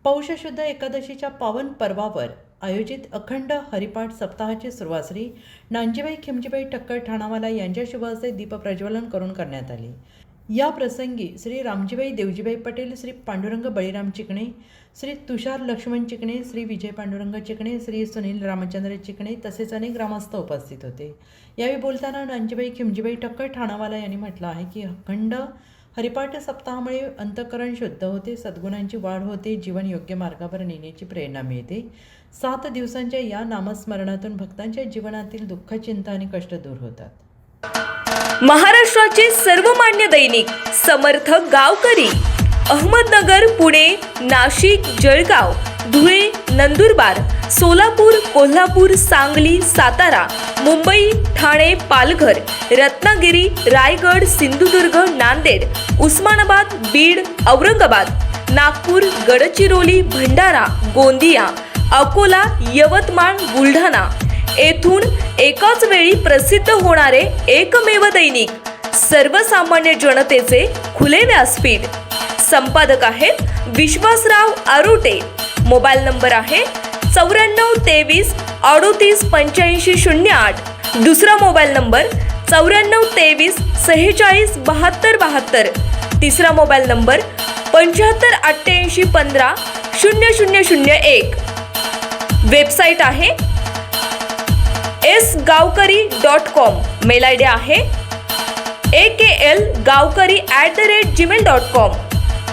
पौष शुद्ध एकादशीच्या पावन पर्वावर आयोजित अखंड हरिपाठ सप्ताहाची सुरुवात श्री नांजीबाई खिमजीबाई ठक्कर ठाणावाला यांच्या शुभ हस्ते दीपप्रज्वलन करून करण्यात आले। या प्रसंगी श्री रामजीबाई देवजीबाई पटेल, श्री पांडुरंग बळीराम चिकणे, श्री तुषार लक्ष्मण चिकणे, श्री विजय पांडुरंग चिकणे, श्री सुनील रामचंद्र चिकणे तसेच अनेक ग्रामस्थ उपस्थित होते। यावेळी बोलताना नांजीबाई खिमजीबाई ठक्कर ठाणावाला यांनी म्हटलं आहे की अखंड हरिपाठ सप्ताहामुळे अंतःकरण शुद्ध होते, सद्गुणांची वाढ होते, जीवन योग्य मार्गावर नेण्याची प्रेरणा मिळते। 7 दिवसांच्या या नामस्मरणातून भक्तांच्या जीवनातील दुःख, चिंता आणि कष्ट दूर होतात। महाराष्ट्राचे सर्वमान्य दैनिक समर्थ गावकरी अहमदनगर, पुणे, नाशिक, जळगाव, धुळे, नंदुरबार, सोलापूर, कोल्हापूर, सांगली, सातारा, मुंबई, ठाणे, पालघर, रत्नागिरी, रायगड, सिंधुदुर्ग, नांदेड, उस्मानाबाद, बीड, औरंगाबाद, नागपूर, गडचिरोली, भंडारा, गोंदिया, अकोला, यवतमाळ, बुलढाणा येथून एकाच वेळी प्रसिद्ध होणारे एकमेव दैनिक, सर्वसामान्य जनतेचे खुले व्यासपीठ। संपादक आहेत विश्वासराव आरोटे। मोबाईल नंबर आहे 9423 38 85 08। दुसरा मोबाईल नंबर 9423 46 72 72। तिसरा मोबाईल नंबर 75 88 15 0001। वेबसाईट आहे sgavkari.com। मेल आयडी आहे akl gavkari@gmail.com।